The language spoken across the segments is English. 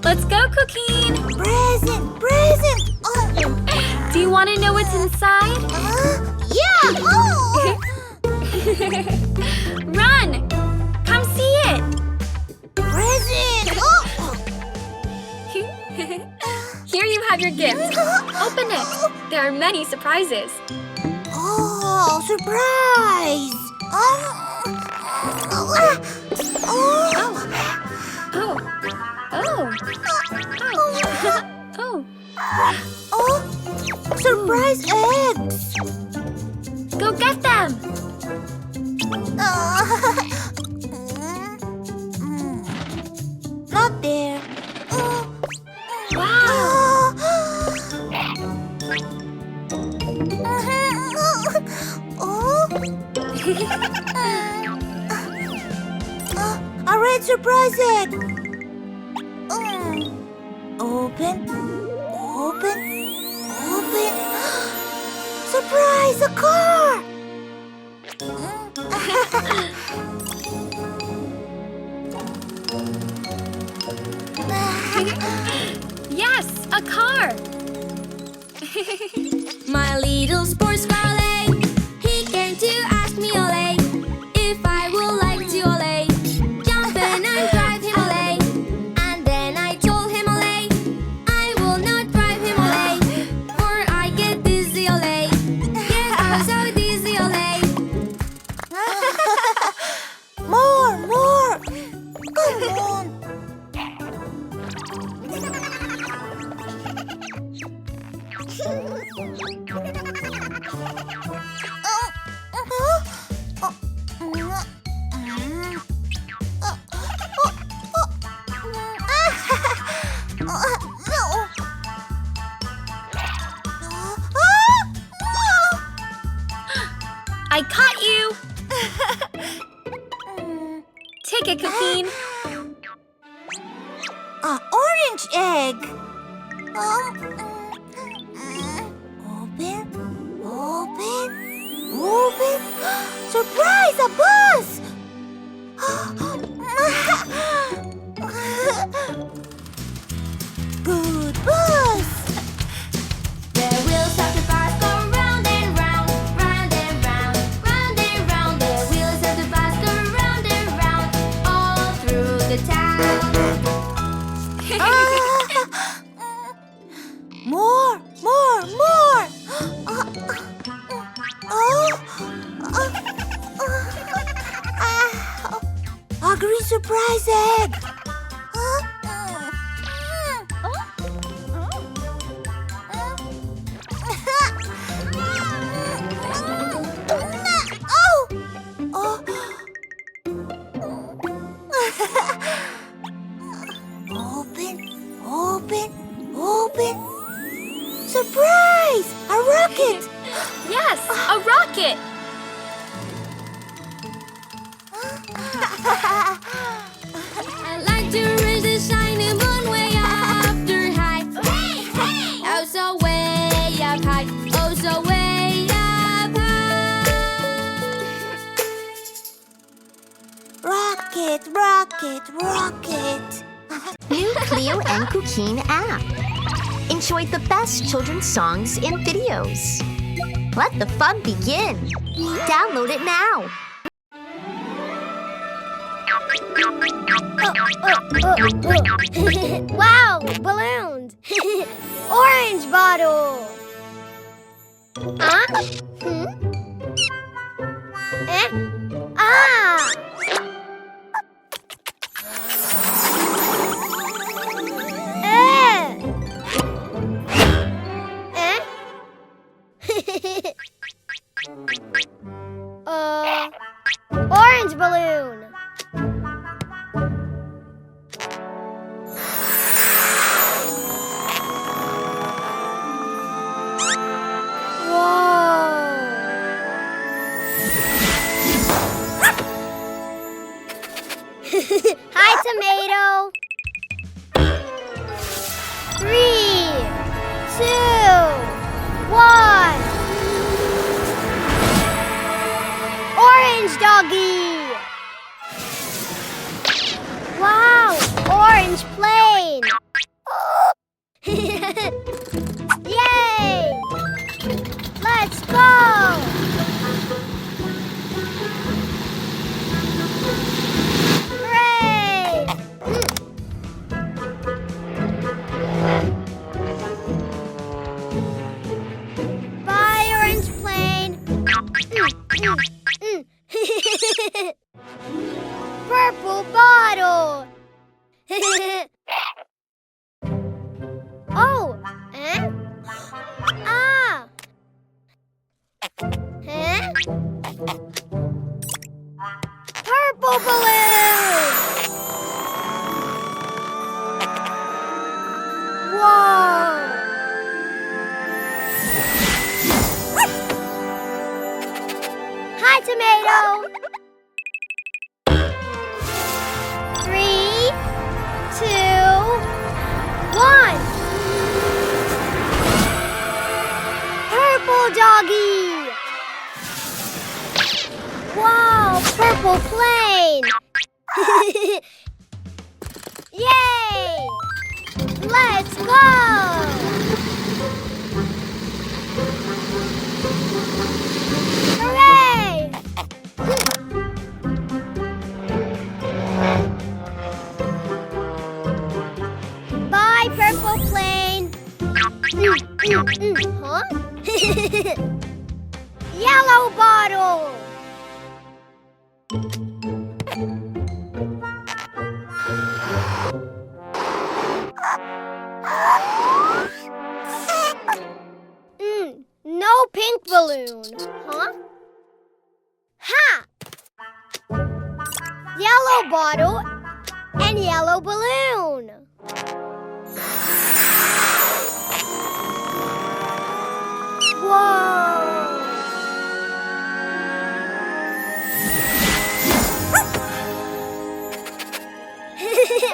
Let's go, Cuquin! Present! Present! Do you want to know what's inside? Yeah! Oh. Run! Come see it! Present! Here you have your gift. Open it. There are many surprises. Oh, surprise! Oh. Oh. Oh. Oh. Oh, surprise eggs! Go get them! Not there. Wow! A red surprise egg! Open, open, open. Surprise, a car! Yes, a car! My little sports car Ole, he came to ask me Ole, if I would like to Ole, jump in and drive him Ole. And then I told him Ole, I will not drive him Ole, for I get dizzy Ole. Yes, I'm so dizzy Ole. More, more! Come on! I caught you! Take it, Cuquin. Orange egg. Open, open, open. Surprise, a bus! Good bus. The wheels of the bus go round and round, round and round, round and round. The wheels of the bus go round and round, all through the town. More, more, more. A green surprise egg. Open, open, open. Surprise! A rocket! Yes, a rocket! I like to raise the shiny moon way after high. Hey, hey! Oh, so way up high. Oh, so way up high. Rocket, rocket, rocket. New Cleo and Cuquín app. Enjoy the best children's songs and videos. Let the fun begin. Download it now. Wow, balloons! Orange bottle! Huh? Eh? Ah! Orange balloon! Whoa! Orange plane. Yay! Let's go! Hooray! Bye, orange plane. Purple bottle. Oh, eh? Ah. Huh? Purple balloon. Whoa. Hi, tomato. 3, 2, 1. Purple doggy. Wow, purple plane. Yay! Let's go! Hooray! Bye, purple plane. Huh? Yellow bottle. No pink balloon. Huh? Ha! Yellow bottle and yellow balloon. Whoa!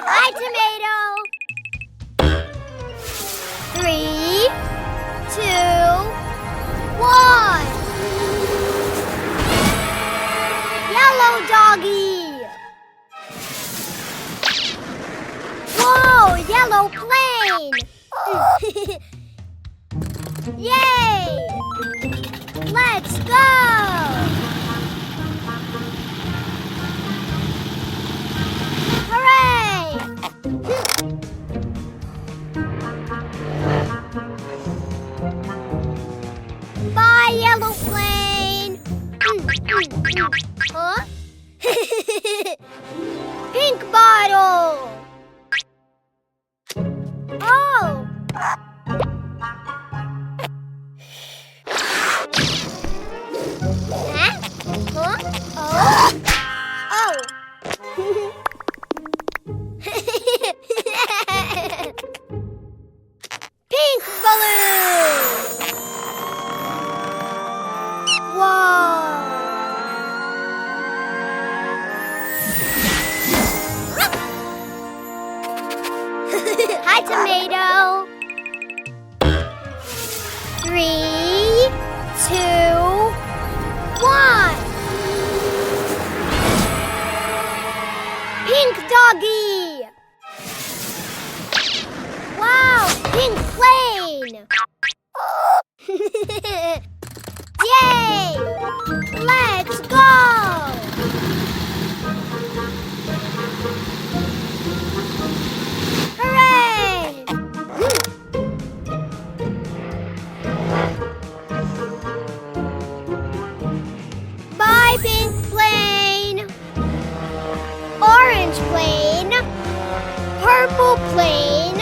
Hi, tomato. 3, 2, 1. Yellow doggy. Whoa, yellow plane. Yay! Let's go! Hooray! Bye, yellow plane. Huh? Pink bottle. Oh! Huh? Huh? Oh! Oh! Pink balloon! Whoa! Hi, tomato. 3, 2, 1. Pink doggy. Wow, pink plane. Yay! Let's go! Hooray! Bye, pink plane. Orange plane. Purple plane.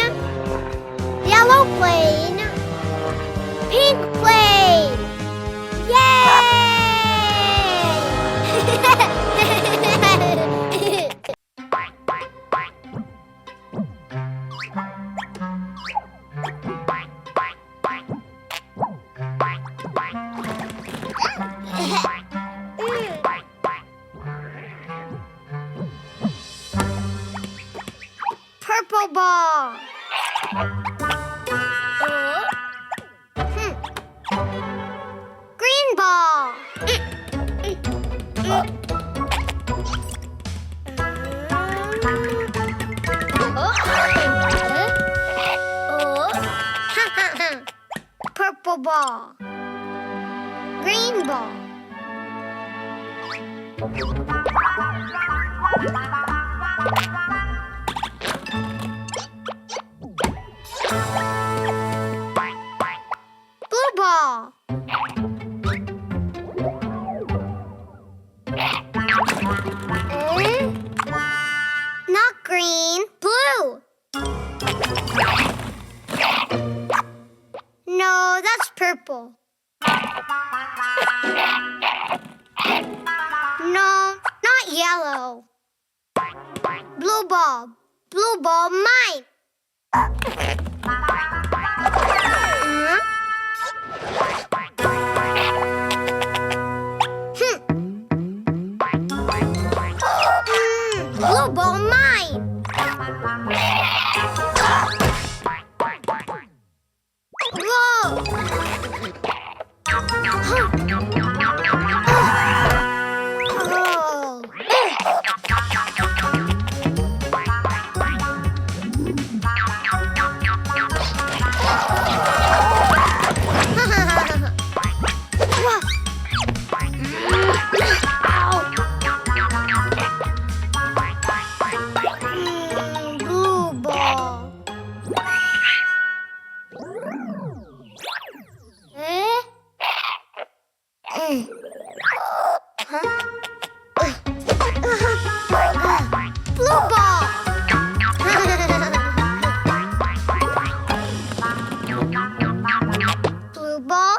Yellow plane. Pink plane. Yay! Purple ball. Green ball. ball. Green ball. Blue ball. Not green, blue. No, that's purple. No, not yellow. Blue ball. Blue ball, mine. Blue ball, mine. Whoa. Blue ball. Blue ball. Blue ball.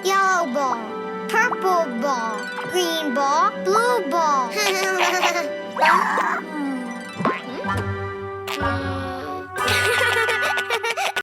Yellow ball, purple ball, green ball, blue ball.